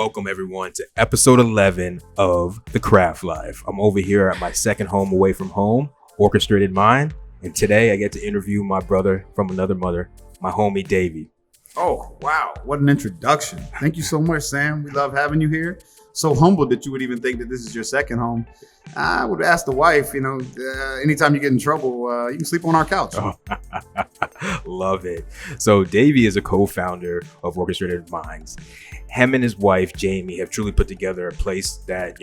welcome everyone to episode 11 of the Craft Lyfe. I'm over here at my second home away from home, Orchestrated Minds, and today I get to interview my brother from another mother, my homie Davy. Oh, wow. What an introduction. Thank you so much, Sam. We love having you here. So humbled that you would even think that this is your second home. I would ask the wife, anytime you get in trouble, you can sleep on our couch. Oh, love it. So Davy is a co-founder of Orchestrated Minds. Him and his wife, Jamie, have truly put together a place that,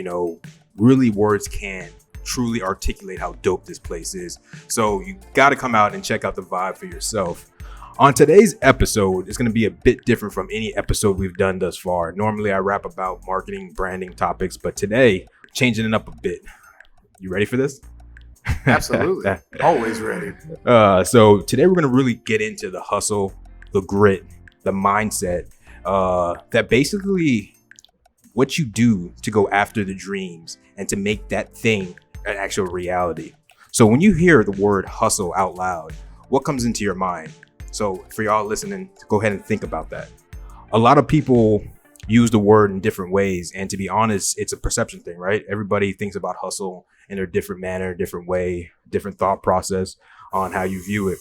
really words can't truly articulate how dope this place is. So you got to come out and check out the vibe for yourself. On today's episode, it's going to be a bit different from any episode we've done thus far. Normally, I rap about marketing, branding topics, but today, changing it up a bit. You ready for this? Absolutely. Always ready. So today, we're going to really get into the hustle, the grit, the mindset, that basically what you do to go after the dreams and to make that thing an actual reality. So when you hear the word hustle out loud, what comes into your mind? So for y'all listening, go ahead and think about that. A lot of people use the word in different ways. And to be honest, it's a perception thing, right? Everybody thinks about hustle in a different manner, different way, different thought process on how you view it.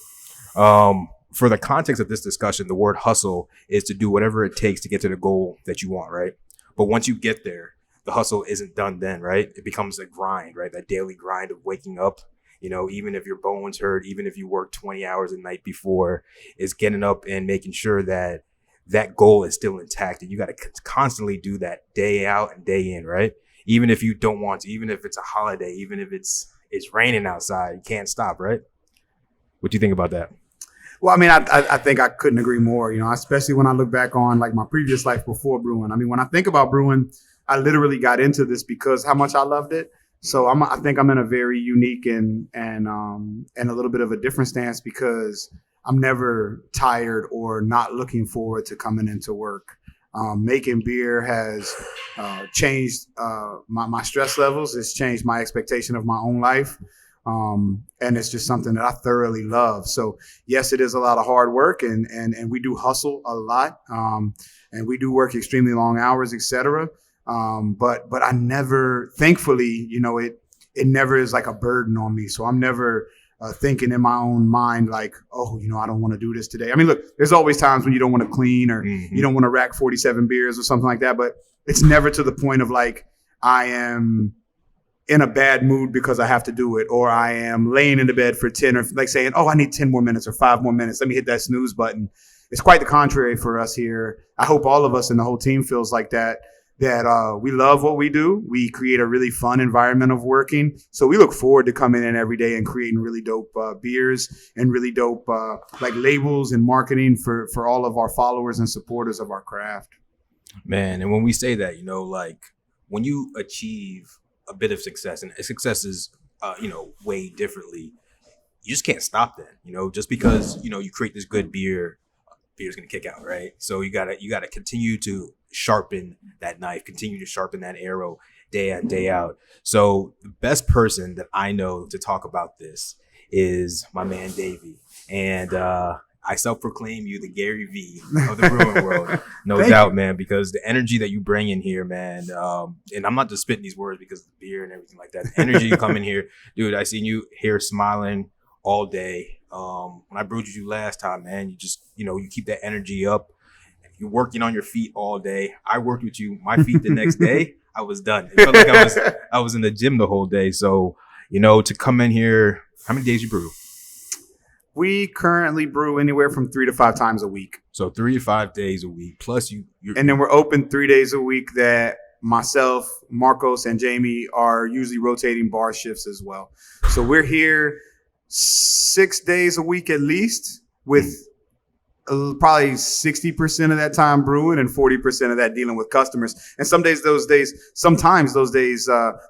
For the context of this discussion, the word hustle is to do whatever it takes to get to the goal that you want, right? But once you get there, the hustle isn't done then, right? It becomes a grind, right? That daily grind of waking up. Even if your bones hurt, even if you work 20 hours a night before, is getting up and making sure that that goal is still intact. And you got to constantly do that day out and day in, right? Even if you don't want to, even if it's a holiday, even if it's raining outside, you can't stop, right? What do you think about that? Well, I think I couldn't agree more, especially when I look back on like my previous life before brewing. When I think about brewing, I literally got into this because how much I loved it. So I think I'm in a very unique and a little bit of a different stance because I'm never tired or not looking forward to coming into work. Making beer has changed my stress levels. It's changed my expectation of my own life. And it's just something that I thoroughly love. So yes, it is a lot of hard work and we do hustle a lot. And we do work extremely long hours, et cetera. But I never, thankfully, it never is like a burden on me. So I'm never thinking in my own mind like, I don't want to do this today. Look, there's always times when you don't want to clean or you don't want to rack 47 beers or something like that. But it's never to the point of like I am in a bad mood because I have to do it, or I am laying in the bed for 10 or like saying, I need 10 more minutes or 5 more minutes. Let me hit that snooze button. It's quite the contrary for us here. I hope all of us and the whole team feels like that we love what we do. We create a really fun environment of working. So we look forward to coming in every day and creating really dope beers and really dope like labels and marketing for all of our followers and supporters of our craft. Man, and when we say that, like when you achieve a bit of success, and success is, way differently, you just can't stop then, just because, you create this good beer's going to kick out, right? So you gotta continue to sharpen that knife, continue to sharpen that arrow day in, day out. So the best person that I know to talk about this is my man Davy. And I self-proclaim you the Gary V of the brewing world. No doubt, man, because the energy that you bring in here, man, and I'm not just spitting these words because of the beer and everything like that. The energy you come in here, dude, I seen you here smiling all day. When I brewed with you last time, man, you just, you keep that energy up. You're working on your feet all day. I worked with you. My feet the next day, I was done. It felt like I was in the gym the whole day. So, to come in here, how many days you brew? We currently brew anywhere from 3 to 5 times a week. So 3 to 5 days a week. Plus you're and then we're open 3 days a week that myself, Marcos, and Jamie are usually rotating bar shifts as well. So we're here 6 days a week at least with probably 60% of that time brewing and 40% of that dealing with customers. And sometimes those days,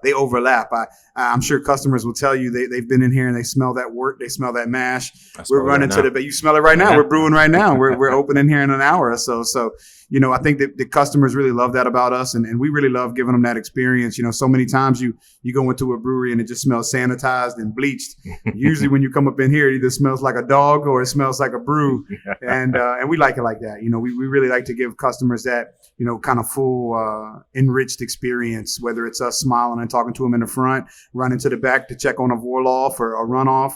they overlap. I'm sure customers will tell you they've been in here and they smell that work, they smell that mash. We're running to the, you smell it right now. We're brewing right now. We're opening here in an hour or so. So, I think that the customers really love that about us, and we really love giving them that experience. So many times you go into a brewery and it just smells sanitized and bleached. Usually when you come up in here, it either smells like a dog or it smells like a brew, and we like it like that. We really like to give customers that kind of full enriched experience, whether it's us smiling and talking to them in the front, running to the back to check on a roll-off or a runoff.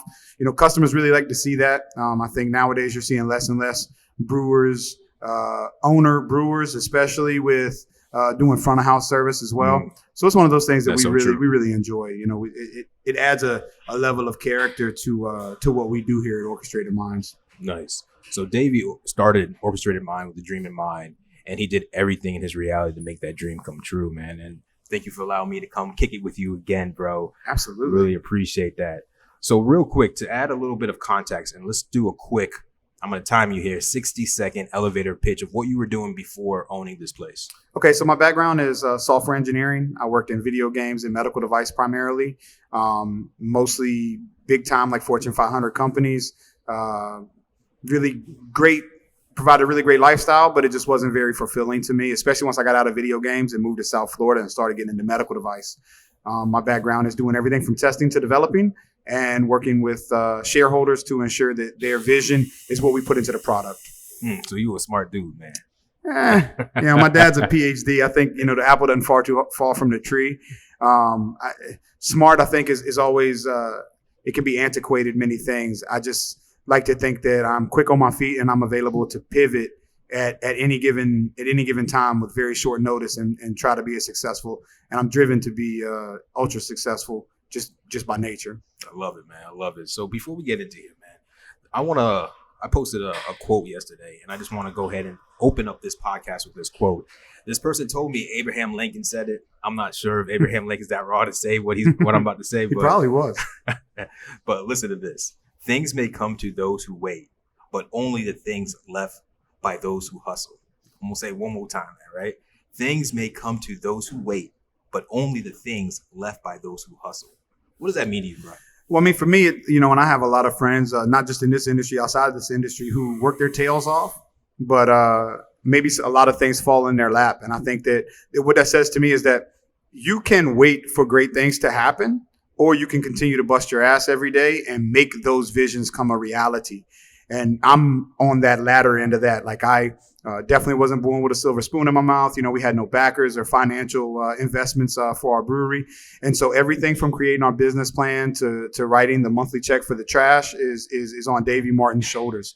Customers really like to see that. I think nowadays you're seeing less and less brewers, owner brewers, especially with doing front of house service as well. So it's one of those things that we really enjoy. It adds a level of character to what we do here at Orchestrated Minds. Nice. So Davy started Orchestrated Mind with the dream in mind, and he did everything in his reality to make that dream come true, man. And thank you for allowing me to come kick it with you again, bro. Absolutely. Really appreciate that. So real quick, to add a little bit of context, and let's do a quick, I'm going to time you here, 60-second elevator pitch of what you were doing before owning this place. Okay, so my background is software engineering. I worked in video games and medical device primarily, mostly big time like Fortune 500 companies. Really great, provided a really great lifestyle, but it just wasn't very fulfilling to me, especially once I got out of video games and moved to South Florida and started getting into medical device. My background is doing everything from testing to developing and working with shareholders to ensure that their vision is what we put into the product. So you a smart dude, man. My dad's a PhD. I think, the apple doesn't fall from the tree. Smart, I think, is always, it can be antiquated many things. I just like to think that I'm quick on my feet and I'm available to pivot at any given time with very short notice and try to be as successful. And I'm driven to be ultra successful just by nature. I love it, man. I love it. So before we get into it, man, I posted a quote yesterday, and I just want to go ahead and open up this podcast with this quote. This person told me Abraham Lincoln said it. I'm not sure if Abraham Lincoln's that raw to say what I'm about to say. He probably was. But listen to this. Things may come to those who wait, but only the things left by those who hustle. I'm going to say it one more time, man, right? Things may come to those who wait, but only the things left by those who hustle. What does that mean to you, bro? Well, I mean, for me, and I have a lot of friends, not just in this industry, outside of this industry, who work their tails off, but maybe a lot of things fall in their lap. And I think that what that says to me is that you can wait for great things to happen, or you can continue to bust your ass every day and make those visions come a reality. And I'm on that latter end of that. Like I definitely wasn't born with a silver spoon in my mouth. We had no backers or financial investments for our brewery. And so everything from creating our business plan to writing the monthly check for the trash is on Davy Martin's shoulders.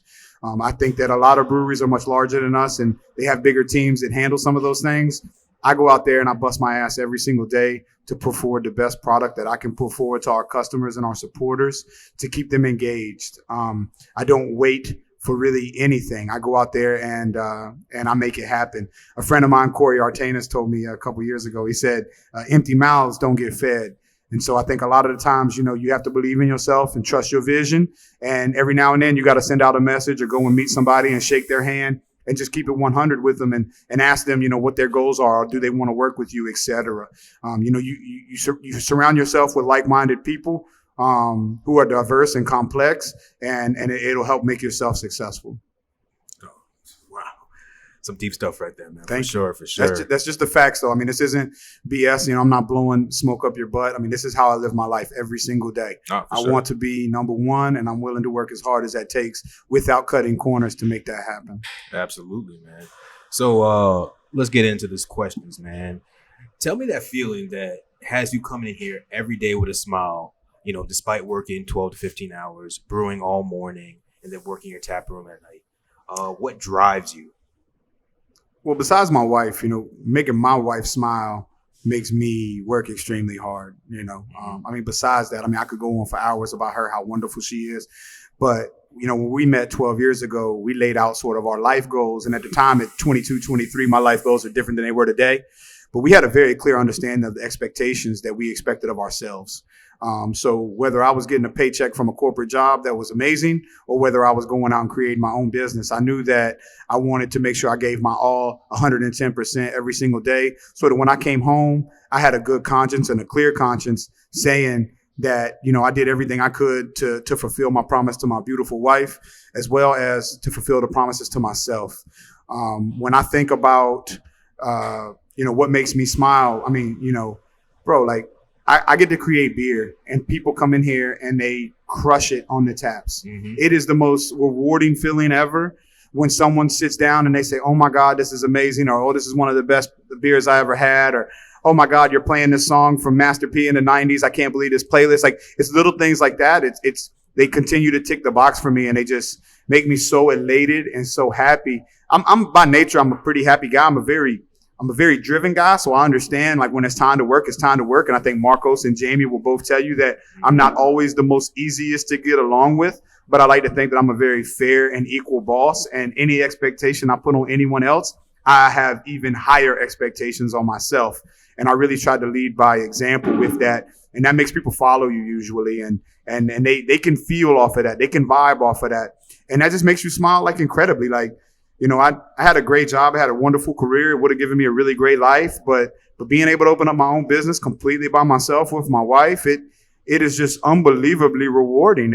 I think that a lot of breweries are much larger than us and they have bigger teams that handle some of those things. I go out there and I bust my ass every single day to put forward the best product that I can put forward to our customers and our supporters to keep them engaged. I don't wait for really anything. I go out there and I make it happen. A friend of mine, Corey Artanis, told me a couple years ago, he said, empty mouths don't get fed. And so I think a lot of the times, you have to believe in yourself and trust your vision. And every now and then you got to send out a message or go and meet somebody and shake their hand and just keep it 100 with them and ask them, what their goals are, or do they want to work with you, et cetera. You surround yourself with like-minded people who are diverse and complex, and it'll help make yourself successful. Oh, wow. Some deep stuff right there, man. Thank you. For sure. That's just the facts, though. I mean, this isn't BS. I'm not blowing smoke up your butt. I mean, this is how I live my life every single day. I want to be number one, and I'm willing to work as hard as that takes without cutting corners to make that happen. Absolutely, man. So let's get into this questions, man. Tell me that feeling that has you coming in here every day with a smile, despite working 12 to 15 hours, brewing all morning, and then working your tap room at night. What drives you? Well, besides my wife, making my wife smile makes me work extremely hard. Besides that, I could go on for hours about her, how wonderful she is. But, when we met 12 years ago, we laid out sort of our life goals. And at the time at 22, 23, my life goals are different than they were today. But we had a very clear understanding of the expectations that we expected of ourselves. So whether I was getting a paycheck from a corporate job that was amazing, or whether I was going out and creating my own business, I knew that I wanted to make sure I gave my all 110% every single day, so that when I came home, I had a good conscience and a clear conscience saying that, I did everything I could to fulfill my promise to my beautiful wife, as well as to fulfill the promises to myself. When I think about, what makes me smile, bro, like I get to create beer, and people come in here and they crush it on the taps. Mm-hmm. It is the most rewarding feeling ever when someone sits down and they say, oh my God, this is amazing, or, oh, this is one of the best beers I ever had, or, oh my God, you're playing this song from Master P in the 90s. I can't believe this playlist. Like, it's little things like that. They continue to tick the box for me, and they just make me so elated and so happy. I'm by nature, I'm a pretty happy guy. I'm a very driven guy, so I understand, like, when it's time to work, it's time to work. And I think Marcos and Jamie will both tell you that I'm not always the most easiest to get along with, but I like to think that I'm a very fair and equal boss, and any expectation I put on anyone else, I have even higher expectations on myself. And I really try to lead by example with that. And that makes people follow you usually. And they can feel off of that. They can vibe off of that. And that just makes you smile, like, incredibly. Like, I had a great job. I had a wonderful career. It would have given me a really great life. But being able to open up my own business completely by myself with my wife, it is just unbelievably rewarding.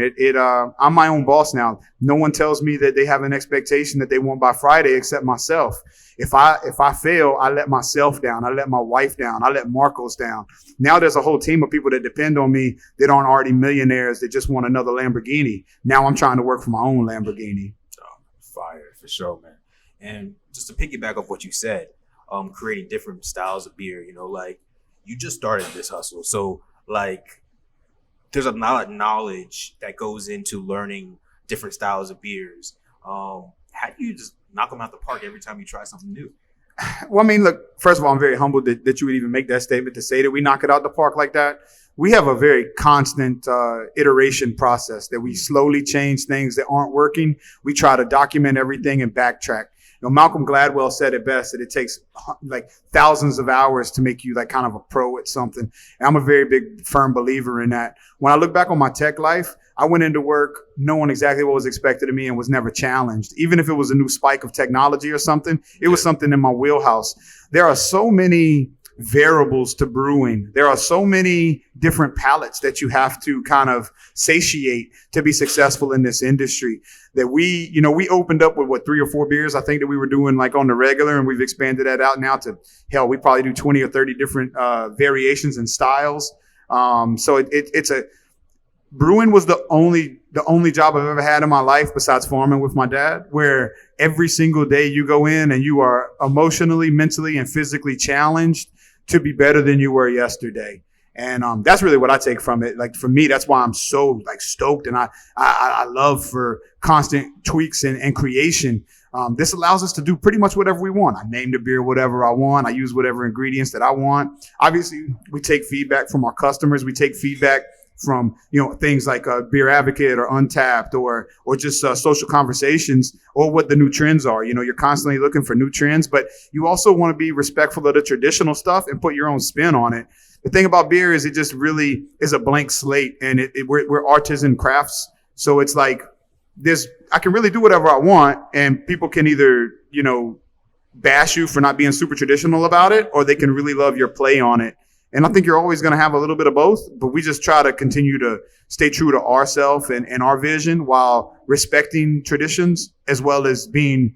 I'm my own boss now. No one tells me that they have an expectation that they want by Friday except myself. If I fail, I let myself down. I let my wife down. I let Marcos down. Now there's a whole team of people that depend on me that aren't already millionaires that just want another Lamborghini. Now I'm trying to work for my own Lamborghini. Oh, fire, for sure, man. And just to piggyback off what you said, creating different styles of beer, like, you just started this hustle. So, like, there's a lot of knowledge that goes into learning different styles of beers. How do you just knock them out the park every time you try something new? Well, look, first of all, I'm very humbled that you would even make that statement to say that we knock it out the park like that. We have a very constant iteration process that we slowly change things that aren't working. We try to document everything and backtrack. Malcolm Gladwell said it best, that it takes like thousands of hours to make you like kind of a pro at something. And I'm a very big, firm believer in that. When I look back on my tech life, I went into work knowing exactly what was expected of me and was never challenged. Even if it was a new spike of technology or something, it was something in my wheelhouse. There are so many variables to brewing. There are so many different palates that you have to kind of satiate to be successful in this industry, that we opened up with 3 or 4 beers, I think, that we were doing like on the regular, and we've expanded that out now to, hell, we probably do 20 or 30 different variations and styles. So brewing was the only job I've ever had in my life besides farming with my dad, where every single day you go in and you are emotionally, mentally, and physically challenged to be better than you were yesterday. And that's really what I take from it. Like, for me, that's why I'm so like stoked, and I love for constant tweaks and creation. This allows us to do pretty much whatever we want. I name the beer whatever I want. I use whatever ingredients that I want. Obviously, we take feedback from our customers. We take feedback from things like Beer Advocate or Untapped or just social conversations, or what the new trends are. You're constantly looking for new trends, but you also want to be respectful of the traditional stuff and put your own spin on it. The thing about beer is it just really is a blank slate, and we're artisan crafts. So it's like I can really do whatever I want, and people can either bash you for not being super traditional about it, or they can really love your play on it. And I think you're always going to have a little bit of both, but we just try to continue to stay true to ourselves and our vision, while respecting traditions, as well as being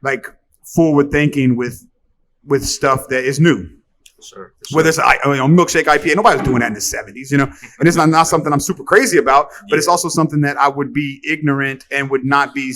like forward thinking with stuff that is new. Sure. Whether it's milkshake IPA, nobody was doing that in the 70s, and it's not something I'm super crazy about, but it's also something that I would be ignorant and would not be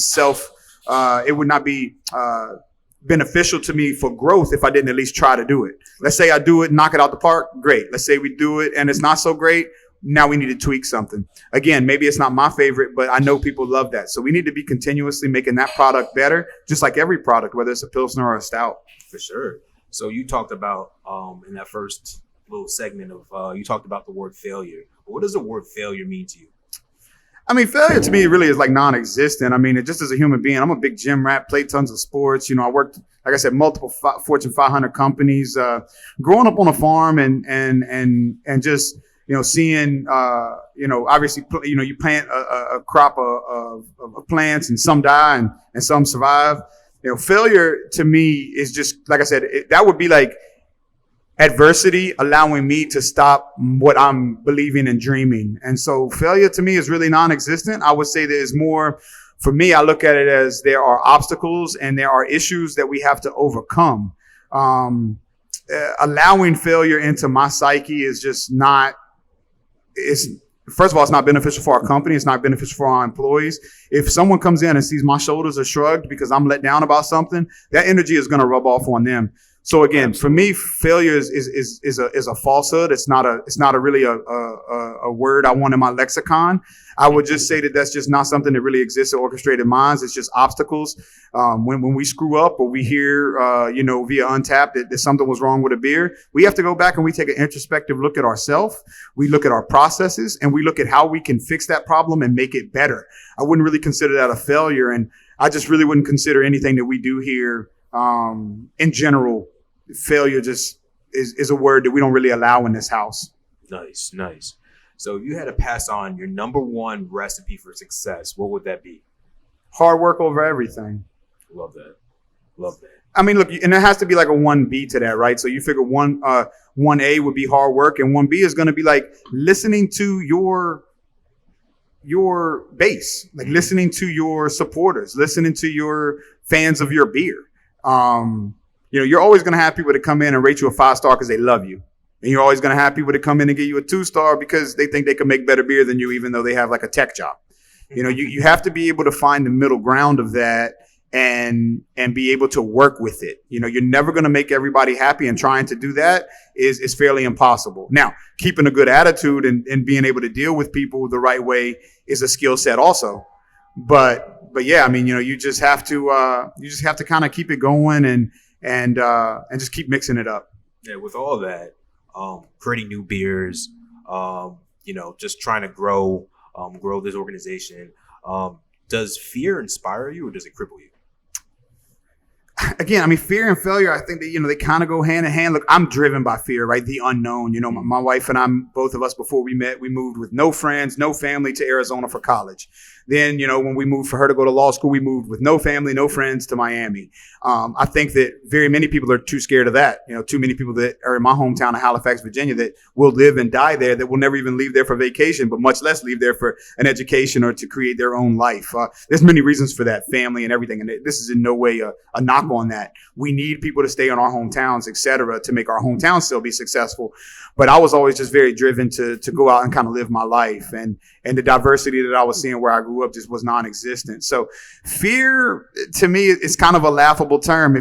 beneficial to me for growth if I didn't at least try to do it. Let's say I do it, knock it out the park, great. Let's say we do it and it's not so great. Now we need to tweak something. Again, maybe it's not my favorite, but I know people love that. So we need to be continuously making that product better, just like every product, whether it's a Pilsner or a Stout. For sure. So you talked about in that first little segment of you talked about the word failure. What does the word failure mean to you? Failure to me really is like non-existent. It just as a human being, I'm a big gym rat, played tons of sports. I worked, like I said, multiple Fortune 500 companies. Growing up on a farm and just seeing, obviously, you plant a crop of plants and some die and some survive. Failure to me is just, like I said, that would be like adversity allowing me to stop what I'm believing and dreaming. And so failure to me is really non-existent. I would say there's more, for me, I look at it as there are obstacles and there are issues that we have to overcome. Allowing failure into my psyche is just not, first of all, it's not beneficial for our company. It's not beneficial for our employees. If someone comes in and sees my shoulders are shrugged because I'm let down about something, that energy is going to rub off on them. So again, for me, failure is a falsehood. It's not a really a word I want in my lexicon. I would just say that that's just not something that really exists at Orchestrated Minds. It's just obstacles. When we screw up or we hear, via Untapped that something was wrong with a beer, we have to go back and we take an introspective look at ourselves. We look at our processes and we look at how we can fix that problem and make it better. I wouldn't really consider that a failure. And I just really wouldn't consider anything that we do here, in general, failure just is a word that we don't really allow in this house. Nice. So if you had to pass on your number one recipe for success, what would that be? Hard work over everything. Love that. I mean, look, and there has to be like a 1B to that, right? So you figure 1A would be hard work, and 1B is going to be like listening to your base, like listening to your supporters, listening to your fans of your beer. You're always going to have people that come in and rate you a 5-star because they love you. And you're always going to have people that come in and give you a 2-star because they think they can make better beer than you, even though they have like a tech job. You have to be able to find the middle ground of that and be able to work with it. You're never going to make everybody happy, and trying to do that is fairly impossible. Now, keeping a good attitude and being able to deal with people the right way is a skill set also. But yeah, I mean, you just have to kind of keep it going and just keep mixing it up. Yeah, with all that, creating new beers, just trying to grow this organization. Does fear inspire you or does it cripple you? Again, I mean, fear and failure, I think that, they kind of go hand in hand. Look, I'm driven by fear, right? The unknown. My wife and I, both of us, before we met, we moved with no friends, no family to Arizona for college. Then, when we moved for her to go to law school, we moved with no family, no friends to Miami. I think that very many people are too scared of that. Too many people that are in my hometown of Halifax, Virginia, that will live and die there, that will never even leave there for vacation, but much less leave there for an education or to create their own life. There's many reasons for that, family and everything. And this is in no way a knock on that. We need people to stay in our hometowns, et cetera, to make our hometown still be successful. But I was always just very driven to go out and kind of live my life. And the diversity that I was seeing where I grew up just was non-existent. So fear, to me, is kind of a laughable term.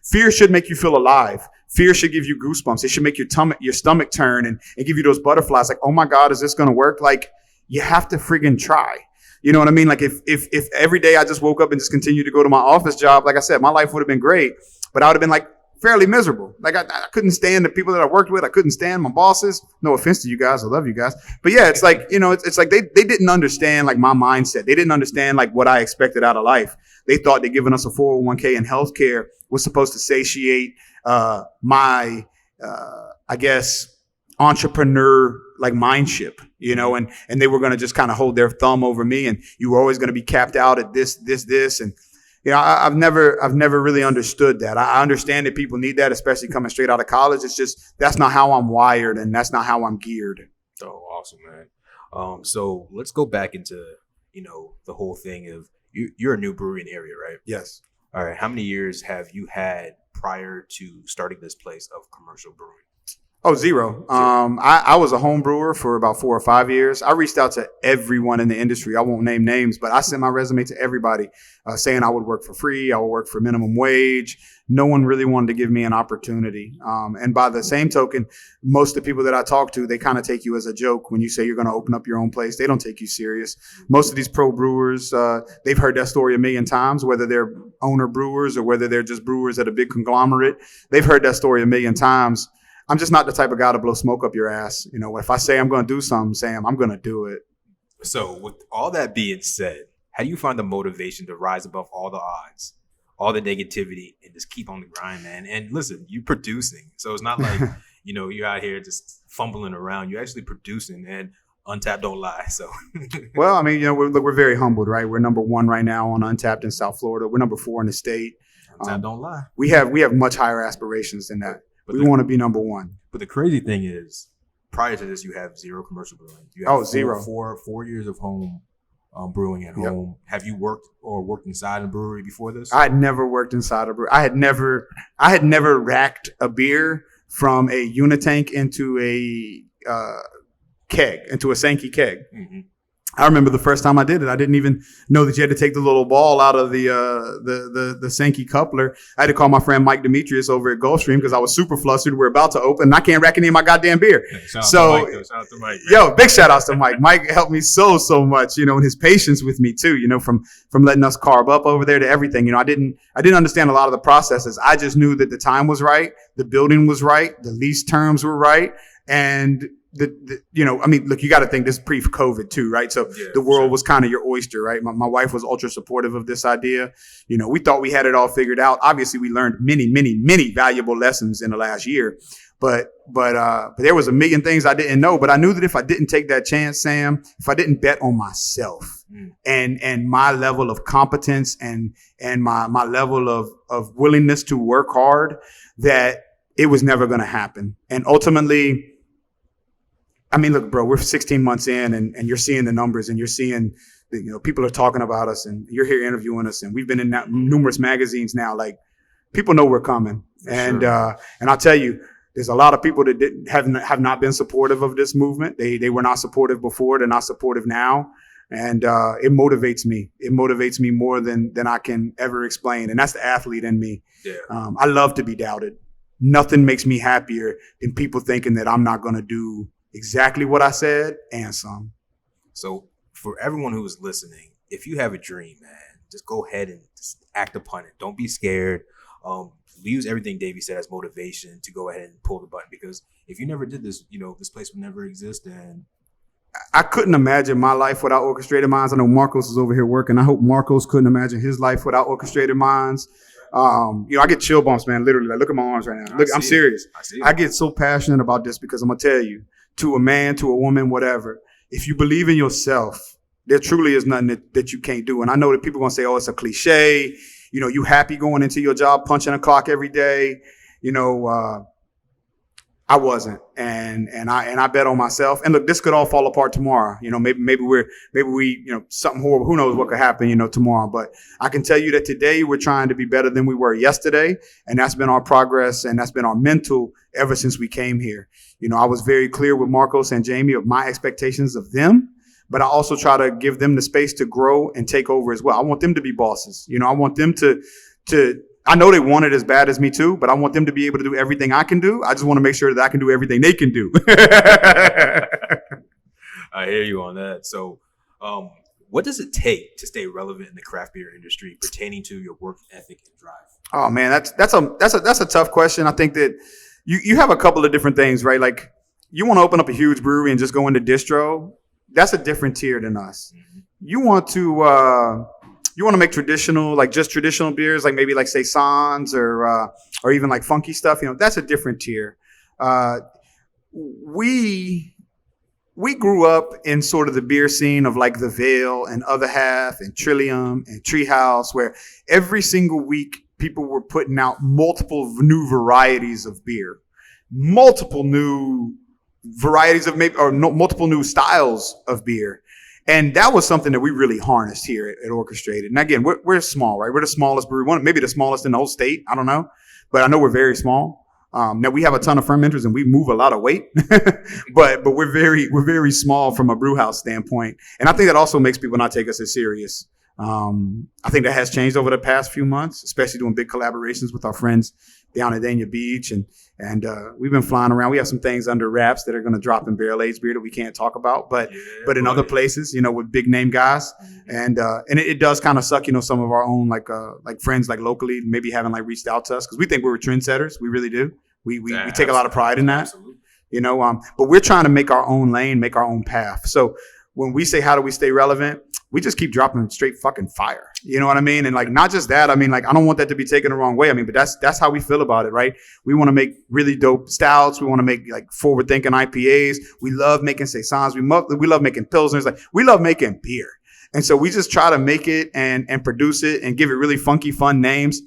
Fear should make you feel alive. Fear should give you goosebumps. It should make your stomach turn and give you those butterflies. Like, oh my God, is this going to work? Like, you have to friggin' try. You know what I mean? Like if every day I just woke up and just continued to go to my office job, like I said, my life would have been great, but I would have been like fairly miserable. Like I couldn't stand the people that I worked with. I couldn't stand my bosses. No offense to you guys. I love you guys. But yeah, it's like, it's like they didn't understand like my mindset. They didn't understand like what I expected out of life. They thought that giving us a 401k and healthcare was supposed to satiate my, I guess, entrepreneur like mindship, and they were going to just kind of hold their thumb over me, and you were always going to be capped out at this. And, I've never really understood that. I understand that people need that, especially coming straight out of college. It's just, that's not how I'm wired and that's not how I'm geared. Oh, awesome, man. So let's go back into, the whole thing of you're a new brewery in the area, right? Yes. All right. How many years have you had prior to starting this place of commercial brewing? Oh, zero. I was a home brewer for about 4 or 5 years. I reached out to everyone in the industry. I won't name names, but I sent my resume to everybody saying I would work for free. I would work for minimum wage. No one really wanted to give me an opportunity. And by the same token, most of the people that I talk to, they kind of take you as a joke when you say you're going to open up your own place. They don't take you serious. Most of these pro brewers, they've heard that story a million times, whether they're owner brewers or whether they're just brewers at a big conglomerate. They've heard that story a million times. I'm just not the type of guy to blow smoke up your ass. If I say I'm going to do something, Sam, I'm going to do it. So with all that being said, how do you find the motivation to rise above all the odds, all the negativity, and just keep on the grind, man? And listen, you producing. So it's not like, you're out here just fumbling around. You're actually producing, and Untapped don't lie. So, well, I mean, we're very humbled, right? We're number 1 right now on Untapped in South Florida. We're number 4 in the state. Untapped don't lie. We have much higher aspirations than that. But we want to be number 1. But the crazy thing is, prior to this, you have 0 commercial brewing. You have zero. Four years of home brewing at home. Have you worked inside a brewery before this? I had never worked inside a brewery. I had never racked a beer from a unitank into a keg, into a Sankey keg. Mm-hmm. I remember the first time I did it. I didn't even know that you had to take the little ball out of the Sankey coupler. I had to call my friend Mike Demetrius over at Gulfstream because I was super flustered. We're about to open, and I can't rack any of my goddamn beer. Yeah, shout out to Mike. Big shout outs to Mike. Mike helped me so much, and his patience with me too. From letting us carb up over there to everything. I didn't understand a lot of the processes. I just knew that the time was right, the building was right, the lease terms were right, and look, you got to think this is pre-COVID too, right? So the world was kind of your oyster, right? My wife was ultra supportive of this idea. We thought we had it all figured out. Obviously, we learned many, many, many valuable lessons in the last year. But there was a million things I didn't know. But I knew that if I didn't take that chance, Sam, if I didn't bet on myself and my level of competence and my level of willingness to work hard, that it was never going to happen. And ultimately, I mean, look, bro, we're 16 months in and you're seeing the numbers and you're seeing, people are talking about us and you're here interviewing us and we've been in numerous magazines now. Like, people know we're coming. And I'll tell you, there's a lot of people that have not been supportive of this movement. They were not supportive before. They're not supportive now. And it motivates me. It motivates me more than I can ever explain. And that's the athlete in me. Yeah. I love to be doubted. Nothing makes me happier than people thinking that I'm not going to do exactly what I said and some. So for everyone who is listening, if you have a dream, man, just go ahead and just act upon it. Don't be scared. Use everything Davy said as motivation to go ahead and pull the button, because if you never did this, this place would never exist. And I couldn't imagine my life without Orchestrated Minds. I know Marcos is over here working. I hope Marcos couldn't imagine his life without Orchestrated Minds. I get chill bumps, man. Literally, like, look at my arms right now. Look, I'm serious. I get so passionate about this because I'm gonna tell you, to a man, to a woman, whatever, if you believe in yourself, there truly is nothing that you can't do. And I know that people are gonna say, "Oh, it's a cliche." You happy going into your job, punching a clock every day. I wasn't, and I bet on myself. And look, this could all fall apart tomorrow. Maybe we something horrible. Who knows what could happen, tomorrow. But I can tell you that today we're trying to be better than we were yesterday, and that's been our progress, and that's been our mental ever since we came here. I was very clear with Marcos and Jamie of my expectations of them, but I also try to give them the space to grow and take over as well. I want them to be bosses. I want them to. I know they want it as bad as me too, but I want them to be able to do everything I can do. I just want to make sure that I can do everything they can do. I hear you on that. So, what does it take to stay relevant in the craft beer industry pertaining to your work ethic and drive? Oh man, that's a tough question. I think that you have a couple of different things, right? Like, you want to open up a huge brewery and just go into distro. That's a different tier than us. Mm-hmm. You want to make traditional beers, like maybe like say Sans or even like funky stuff. That's a different tier. We grew up in sort of the beer scene of like the Veil and Other Half and Trillium and Treehouse, where every single week people were putting out multiple new varieties of beer, multiple new varieties of multiple new styles of beer. And that was something that we really harnessed here at Orchestrated. And again, we're small, right? We're the smallest brewery, maybe the smallest in the whole state. I don't know, but I know we're very small. Now we have a ton of fermenters and we move a lot of weight, but we're very small from a brew house standpoint. And I think that also makes people not take us as serious. I think that has changed over the past few months, especially doing big collaborations with our friends down at Dania Beach. And we've been flying around. We have some things under wraps that are going to drop in barrel aged beer that we can't talk about, but in other places, with big name guys. And it does kind of suck, some of our own like friends, like locally, maybe haven't like reached out to us because we think we're trendsetters. We really do. We take a lot of pride in that, but we're trying to make our own lane, make our own path. So when we say, how do we stay relevant? We just keep dropping straight fucking fire. You know what I mean? And like, not just that. I mean, like, I don't want that to be taken the wrong way. I mean, but that's how we feel about it, right? We want to make really dope stouts. We want to make like forward thinking IPAs. We love making saisons. We love making pilsners. Like, we love making beer. And so we just try to make it and produce it and give it really funky, fun names.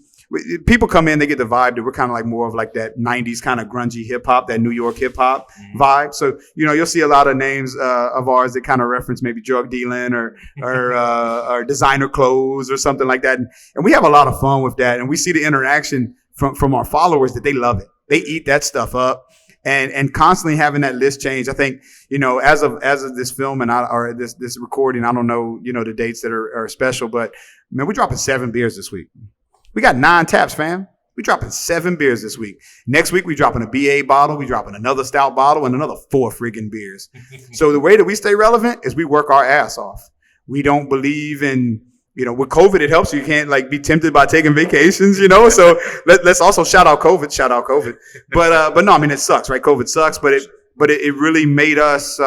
People come in, they get the vibe that we're kind of like more of like that 90s kind of grungy hip hop, that New York hip hop vibe. So, you know, you'll see a lot of names of ours that kind of reference maybe drug dealing or designer clothes or something like that. And we have a lot of fun with that. And we see the interaction from our followers that they love it. They eat that stuff up. And constantly having that list change. I think, you know, as of this film or this recording, I don't know, you know, the dates that are special, but man, we're dropping 7 beers this week. We got 9 taps, fam. We dropping 7 beers this week. Next week, we dropping a BA bottle. We dropping another stout bottle and another 4 friggin' beers. So the way that we stay relevant is we work our ass off. We don't believe in, you know, with COVID, it helps you. You can't like be tempted by taking vacations, you know? So let's also shout out COVID. But no, I mean, it sucks, right? COVID sucks, but it really made us,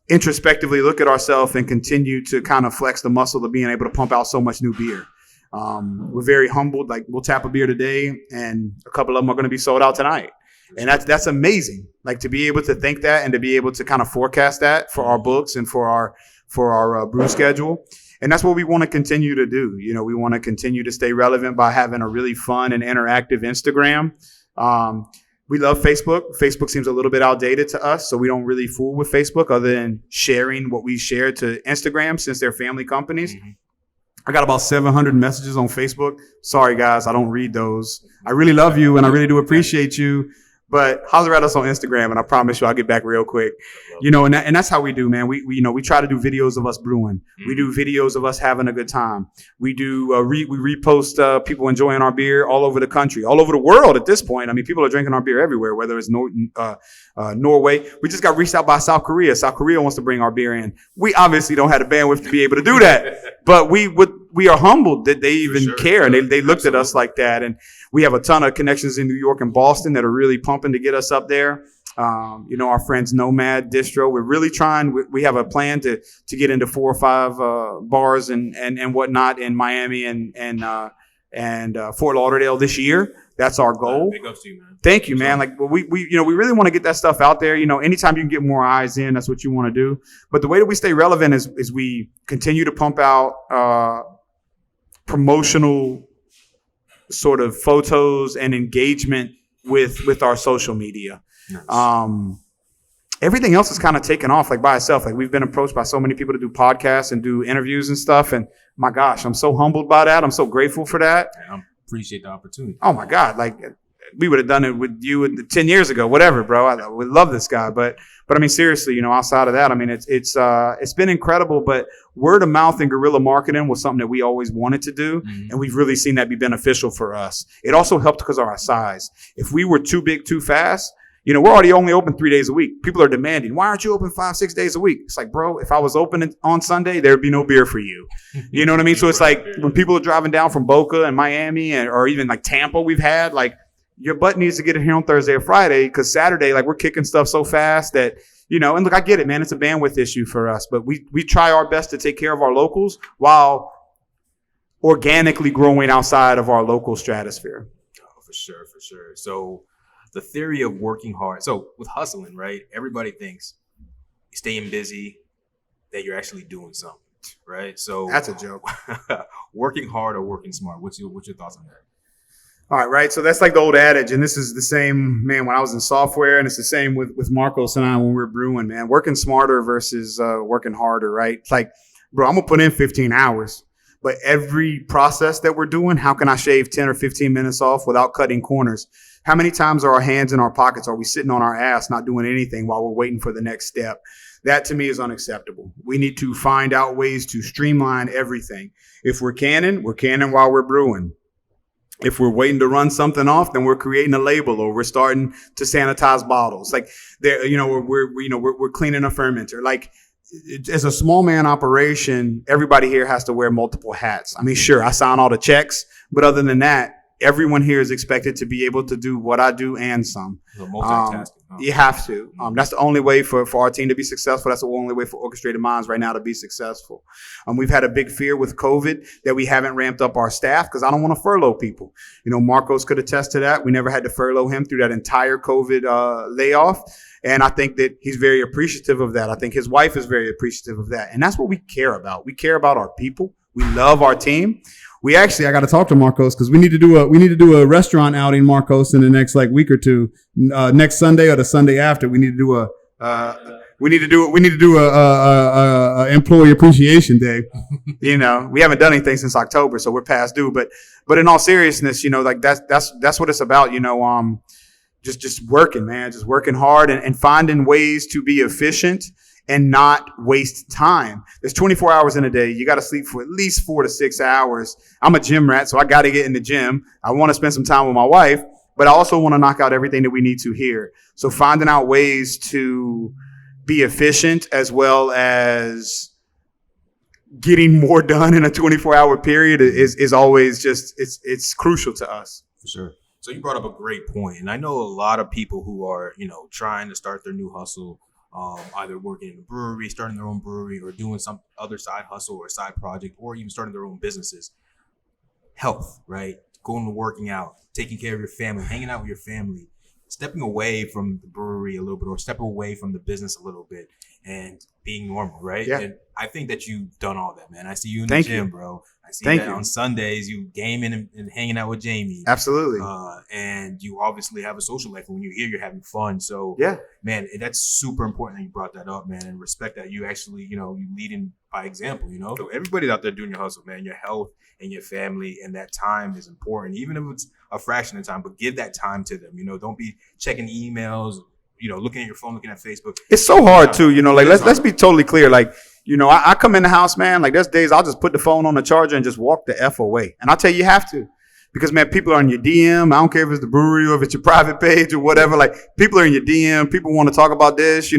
introspectively look at ourselves and continue to kind of flex the muscle of being able to pump out so much new beer. We're very humbled. Like, we'll tap a beer today and a couple of them are going to be sold out tonight. And that's amazing. Like, to be able to think that and to be able to kind of forecast that for our books and for our brew schedule. And that's what we want to continue to do. You know, we want to continue to stay relevant by having a really fun and interactive Instagram. We love Facebook. Facebook seems a little bit outdated to us, so we don't really fool with Facebook other than sharing what we share to Instagram since they're family companies. Mm-hmm. I got about 700 messages on Facebook. Sorry, guys, I don't read those. I really love you, and I really do appreciate you. But holler at us on Instagram, and I promise you I'll get back real quick. You know, and that's how we do, man. We try to do videos of us brewing. We do videos of us having a good time. We do we repost people enjoying our beer all over the country, all over the world at this point. I mean, people are drinking our beer everywhere, whether it's Norway. We just got reached out by South Korea. South Korea wants to bring our beer in. We obviously don't have the bandwidth to be able to do that, but we are humbled that they even care, and they looked at us like that. And we have a ton of connections in New York and Boston that are really pumping to get us up there. You know, our friends Nomad Distro, we're really trying. We have a plan to get into 4 or 5 bars and whatnot in Miami and Fort Lauderdale this year. That's our goal. Big ups to you, man. Thank you, man. Like, we really want to get that stuff out there. You know, anytime you can get more eyes in, that's what you want to do. But the way that we stay relevant is we continue to pump out promotional sort of photos and engagement with our social media. Nice. Everything else is kind of taken off like by itself. Like, we've been approached by so many people to do podcasts and do interviews and stuff. And my gosh, I'm so humbled by that. I'm so grateful for that. I appreciate the opportunity. Oh my God. Like, we would have done it with you 10 years ago, whatever, bro. I would love this guy. But I mean, seriously, you know, outside of that, I mean, it's been incredible, but word of mouth and guerrilla marketing was something that we always wanted to do. Mm-hmm. And we've really seen that be beneficial for us. It also helped because of our size. If we were too big, too fast, you know, we're already only open 3 days a week. People are demanding, why aren't you open 5-6 days a week? It's like, bro, if I was open on Sunday, there'd be no beer for you. You know what I mean? So it's like when people are driving down from Boca and Miami or even like Tampa, we've had like, your butt needs to get in here on Thursday or Friday, because Saturday, like, we're kicking stuff so fast that, you know, and look, I get it, man. It's a bandwidth issue for us, but we try our best to take care of our locals while organically growing outside of our local stratosphere. Oh, for sure. So the theory of working hard. So with hustling, right? Everybody thinks staying busy, that you're actually doing something, right? So that's a joke. Working hard or working smart. What's your thoughts on that? All right. So that's like the old adage. And this is the same, man, when I was in software, and it's the same with Marcos and I when we're brewing, man. Working smarter versus working harder, right? It's like, bro, I'm going to put in 15 hours. But every process that we're doing, how can I shave 10 or 15 minutes off without cutting corners? How many times are our hands in our pockets? Are we sitting on our ass not doing anything while we're waiting for the next step? That to me is unacceptable. We need to find out ways to streamline everything. If we're canning while we're brewing. If we're waiting to run something off, then we're creating a label, or we're starting to sanitize bottles. Like, there, you know, we're cleaning a fermenter. Like, as a small man operation, everybody here has to wear multiple hats. I mean, sure, I sign all the checks, but other than that, everyone here is expected to be able to do what I do and some. So multitasking. You have to. That's the only way for our team to be successful. That's the only way for Orchestrated Minds right now to be successful. We've had a big fear with COVID that we haven't ramped up our staff because I don't want to furlough people. Marcos could attest to that. We never had to furlough him through that entire COVID layoff. And I think that he's very appreciative of that. I think his wife is very appreciative of that. And that's what we care about. We care about our people. We love our team. I got to talk to Marcos because we need to do a restaurant outing, Marcos, in the next week or two. Next Sunday or the Sunday after, we need to do a employee appreciation day. We haven't done anything since October, so we're past due. But in all seriousness, that's what it's about. Just working, man, just working hard and finding ways to be efficient and not waste time. There's 24 hours in a day. You got to sleep for at least 4 to 6 hours. I'm a gym rat, so I got to get in the gym. I want to spend some time with my wife, but I also want to knock out everything that we need to here. So finding out ways to be efficient as well as getting more done in a 24-hour period is always it's crucial to us. For sure. So you brought up a great point, and I know a lot of people who are, trying to start their new hustle, either working in a brewery, starting their own brewery, or doing some other side hustle or side project, or even starting their own businesses. Health, right? Going to working out, taking care of your family, hanging out with your family, stepping away from the brewery a little bit, or stepping away from the business a little bit, and being normal, right? Yeah. And I think that you've done all that, man. I see you in the gym, bro. I see that on Sundays, you gaming and hanging out with Jamie. Absolutely. And you obviously have a social life. And when you're here, you're having fun. So, man, that's super important that you brought that up, man, and respect that you actually, you leading by example, So everybody's out there doing your hustle, man. Your health and your family and that time is important, even if it's a fraction of time, but give that time to them. Don't be checking emails, looking at your phone, looking at Facebook. It's so hard too, let's be totally clear. I come in the house, man, there's days I'll just put the phone on the charger and just walk the F away. And I'll tell you have to. Because, man, people are in your DM. I don't care if it's the brewery or if it's your private page or whatever. People are in your DM. People want to talk about this,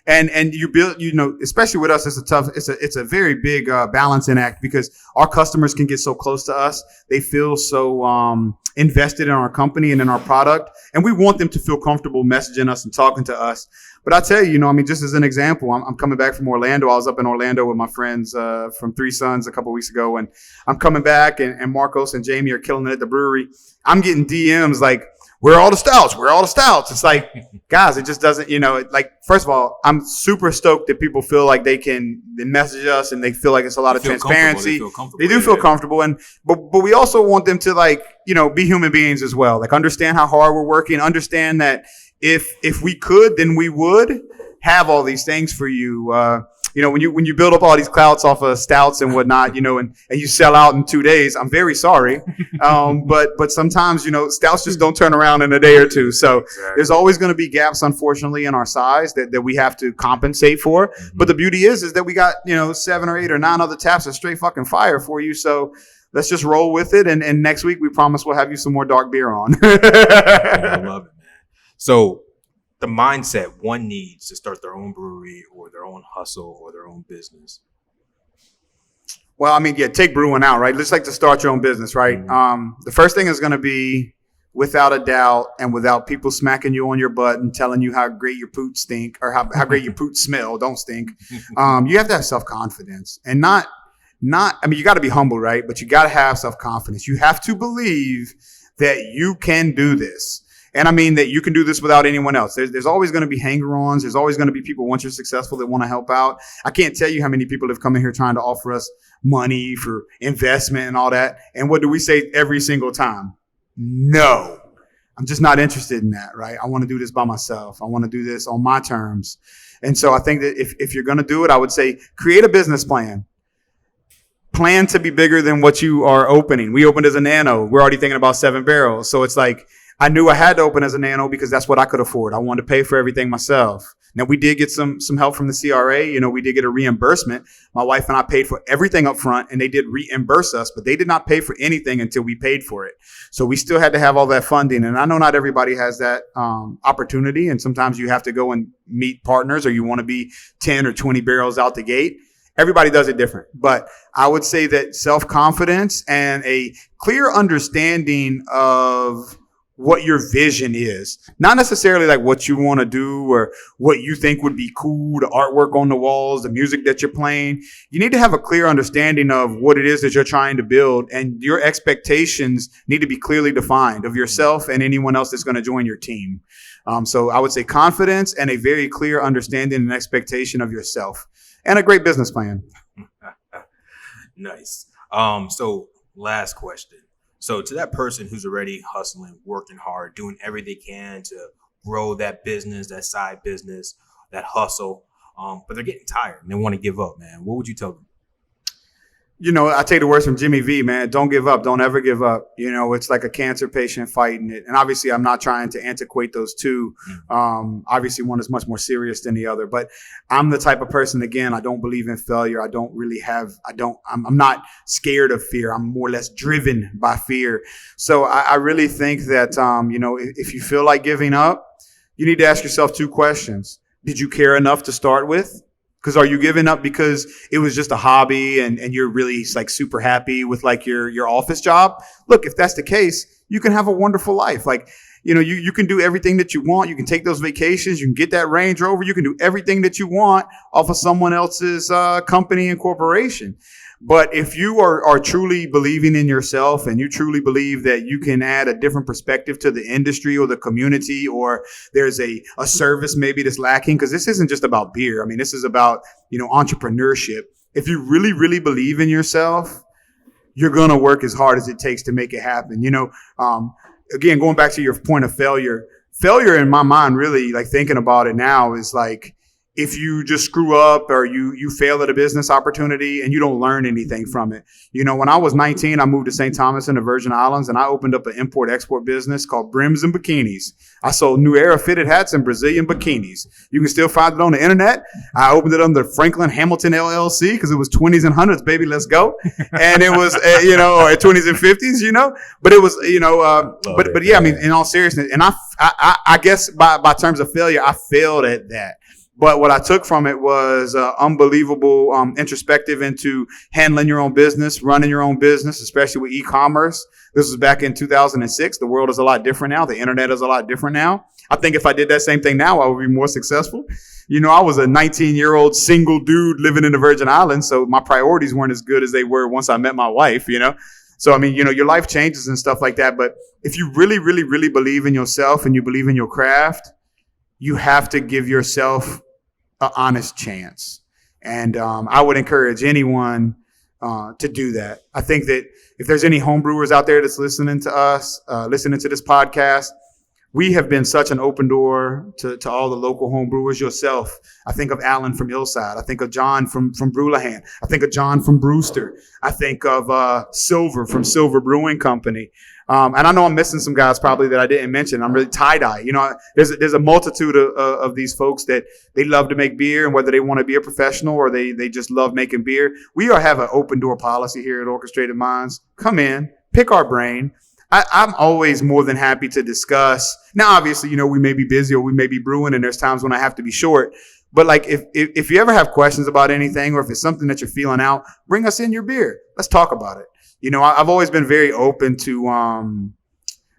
and you build, especially with us, it's a very big balancing act because our customers can get so close to us. They feel so invested in our company and in our product. And we want them to feel comfortable messaging us and talking to us. But I tell you, just as an example, I'm coming back from Orlando. I was up in Orlando with my friends from Three Sons a couple weeks ago, and I'm coming back, and Marcos and Jamie are killing it at the brewery. I'm getting DMs where are all the stouts? Where are all the stouts? It's guys, it just doesn't, first of all, I'm super stoked that people feel like they message us and they feel like it's a lot of transparency. They do feel comfortable. But we also want them to be human beings as well. Understand how hard we're working, understand that if we could, then we would have all these things for you. When you build up all these clouds off of stouts and whatnot, and you sell out in 2 days, I'm very sorry. But sometimes, stouts just don't turn around in a day or two. So there's always going to be gaps, unfortunately, in our size that we have to compensate for. Mm-hmm. But the beauty is that we got, 7 or 8 or 9 other taps of straight fucking fire for you. So let's just roll with it. And next week, we promise we'll have you some more dark beer on. I love it, man. So the mindset one needs to start their own brewery or their own hustle or their own business. Well, take brewing out, right? Let's to start your own business, right? Mm-hmm. The first thing is going to be, without a doubt, and without people smacking you on your butt and telling you how great your poots stink or how great your poots smell, don't stink. You have to have self-confidence and not, you got to be humble, right? But you got to have self-confidence. You have to believe that you can do this. And that you can do this without anyone else. There's always going to be hanger-ons. There's always going to be people, once you're successful, that want to help out. I can't tell you how many people have come in here trying to offer us money for investment and all that. And what do we say every single time? No. I'm just not interested in that, right? I want to do this by myself. I want to do this on my terms. And so I think that if you're going to do it, I would say create a business plan. Plan to be bigger than what you are opening. We opened as a nano. We're already thinking about 7 barrels. So it's I knew I had to open as a nano because that's what I could afford. I wanted to pay for everything myself. Now, we did get some help from the CRA. We did get a reimbursement. My wife and I paid for everything up front, and they did reimburse us, but they did not pay for anything until we paid for it. So we still had to have all that funding. And I know not everybody has that opportunity, and sometimes you have to go and meet partners, or you want to be 10 or 20 barrels out the gate. Everybody does it different. But I would say that self-confidence and a clear understanding of what your vision is, not necessarily like what you want to do or what you think would be cool, the artwork on the walls, the music that you're playing. You need to have a clear understanding of what it is that you're trying to build, and your expectations need to be clearly defined of yourself and anyone else that's going to join your team. So I would say confidence and a very clear understanding and expectation of yourself, and a great business plan. Nice. So last question. So to that person who's already hustling, working hard, doing everything they can to grow that business, that side business, that hustle, but they're getting tired and they want to give up, man, what would you tell them? You know, I take the words from Jimmy V, man. Don't give up. Don't ever give up. You know, it's like a cancer patient fighting it. And obviously, I'm not trying to antiquate those two. Obviously, one is much more serious than the other. But I'm the type of person, again, I don't believe in failure. I'm not scared of fear. I'm more or less driven by fear. So I really think that, you know, if you feel like giving up, you need to ask yourself two questions. Did you care enough to start with? Because are you giving up because it was just a hobby and you're really like super happy with like your office job? Look, if that's the case, you can have a wonderful life. Like, you know, you can do everything that you want. You can take those vacations. You can get that Range Rover. You can do everything that you want off of someone else's company and corporation. But if you are truly believing in yourself and you truly believe that you can add a different perspective to the industry or the community, or there's a service maybe that's lacking, because this isn't just about beer. I mean, this is about, you know, entrepreneurship. If you really, really believe in yourself, you're going to work as hard as it takes to make it happen. You know, again, going back to your point of failure in my mind, really, like thinking about it now, is like, if you just screw up or you fail at a business opportunity and you don't learn anything from it. You know, when I was 19, I moved to St. Thomas in the Virgin Islands, and I opened up an import-export business called Brims and Bikinis. I sold New Era fitted hats and Brazilian bikinis. You can still find it on the internet. I opened it under Franklin Hamilton LLC because it was 20s and 100s, baby, let's go. And it was, you know, or 20s and 50s, you know, but it was, you know, but yeah, I mean, in all seriousness, and I guess by terms of failure, I failed at that. But what I took from it was unbelievable introspective into handling your own business, running your own business, especially with e-commerce. This was back in 2006. The world is a lot different now. The internet is a lot different now. I think if I did that same thing now, I would be more successful. You know, I was a 19-year-old single dude living in the Virgin Islands, so my priorities weren't as good as they were once I met my wife, you know. So, I mean, you know, your life changes and stuff like that. But if you really, really, really believe in yourself and you believe in your craft, you have to give yourself an honest chance. And I would encourage anyone to do that. I think that if there's any homebrewers out there that's listening to us, listening to this podcast, we have been such an open door to all the local homebrewers. Yourself, I think of Alan from Hillside. I think of John from Brulahan. I think of John from Brewster. I think of Silver from Silver Brewing Company. And I know I'm missing some guys probably that I didn't mention. I'm really tie-dye. You know, there's a multitude of these folks that they love to make beer, and whether they want to be a professional or they just love making beer. We have an open door policy here at Orchestrated Minds. Come in, pick our brain. I'm always more than happy to discuss. Now, obviously, you know, we may be busy or we may be brewing, and there's times when I have to be short. But like, if you ever have questions about anything, or if it's something that you're feeling out, bring us in your beer. Let's talk about it. You know, I've always been very open to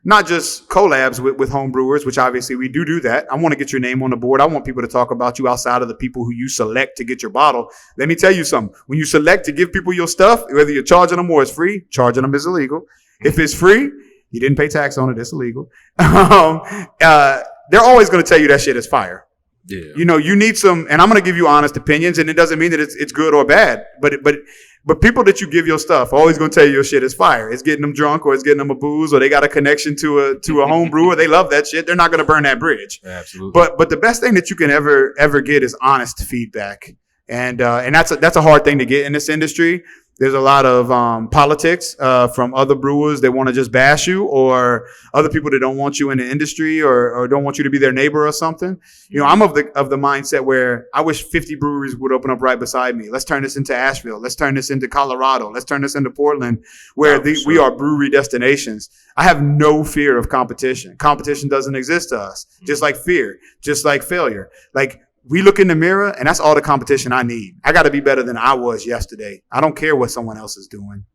not just collabs with home brewers, which obviously we do that. I want to get your name on the board. I want people to talk about you outside of the people who you select to get your bottle. Let me tell you something. When you select to give people your stuff, whether you're charging them or it's free, charging them is illegal. If it's free, you didn't pay tax on it, it's illegal. They're always going to tell you that shit is fire. Yeah. You know, you need some, and I'm going to give you honest opinions, and it doesn't mean that it's good or bad, but people that you give your stuff are always going to tell you your shit is fire. It's getting them drunk, or it's getting them a booze, or they got a connection to a home brewer. They love that shit. They're not going to burn that bridge. Absolutely. But the best thing that you can ever get is honest feedback. And that's a hard thing to get in this industry. There's a lot of politics from other brewers that want to just bash you, or other people that don't want you in the industry, or don't want you to be their neighbor or something. You know, I'm of the mindset where I wish 50 breweries would open up right beside me. Let's turn this into Asheville. Let's turn this into Colorado. Let's turn this into Portland, where we are brewery destinations. I have no fear of competition. Competition doesn't exist to us, just like fear, just like failure. Like, we look in the mirror, and that's all the competition I need. I got to be better than I was yesterday. I don't care what someone else is doing.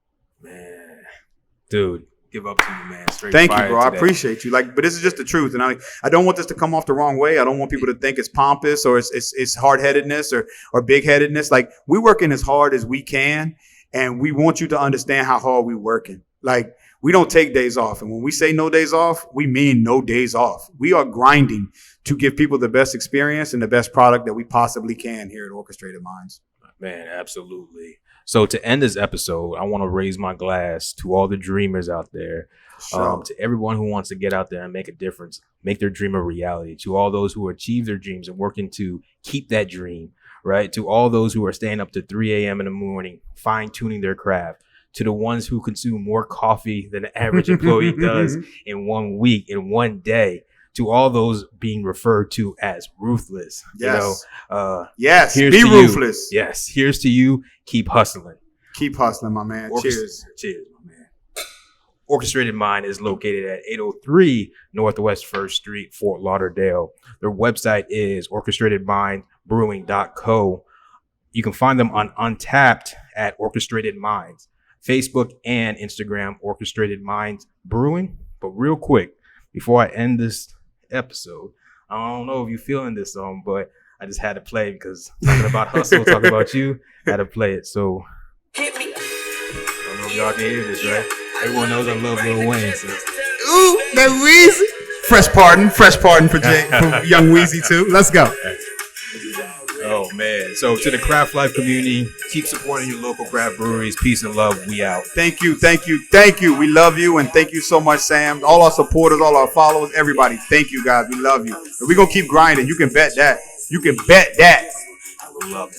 Man, dude, give up to you, man. Straight Thank you, fire bro. I today. appreciate you. But this is just the truth, and I don't want this to come off the wrong way. I don't want people to think it's pompous or it's hard-headedness or big-headedness. Like, we're working as hard as we can, and we want you to understand how hard we're working. Like, we don't take days off, and when we say no days off, we mean no days off. We are grinding to give people the best experience and the best product that we possibly can here at Orchestrated Minds. Man, absolutely. So to end this episode, I want to raise my glass to all the dreamers out there, to everyone who wants to get out there and make a difference, make their dream a reality, to all those who achieve their dreams and working to keep that dream, right? To all those who are staying up to 3 a.m. in the morning, fine-tuning their craft, to the ones who consume more coffee than the average employee does in 1 week, in 1 day, to all those being referred to as ruthless. Yes. Yes. Be ruthless. Yes. Here's to you. Keep hustling. Keep hustling, my man. Cheers. Cheers, my man. Orchestrated Mind is located at 803 Northwest 1st Street, Fort Lauderdale. Their website is orchestratedmindbrewing.co. You can find them on Untapped at Orchestrated Minds. Facebook and Instagram, Orchestrated Minds Brewing. But real quick, before I end this episode, I don't know if you're feeling this song, but I just had to play because talking about hustle, talking about you, had to play it. So I don't know if y'all can hear this, right? Everyone knows I love Lil Wayne. So. Ooh, that Weezy. Fresh pardon for young Weezy too. Let's go. Oh man. So to the Craft Lyfe community, keep supporting your local craft breweries. Peace and love. We out. Thank you. We love you, and thank you so much, Sam. All our supporters, all our followers, everybody. Thank you, guys. We love you. And we're gonna keep grinding. You can bet that. I love it.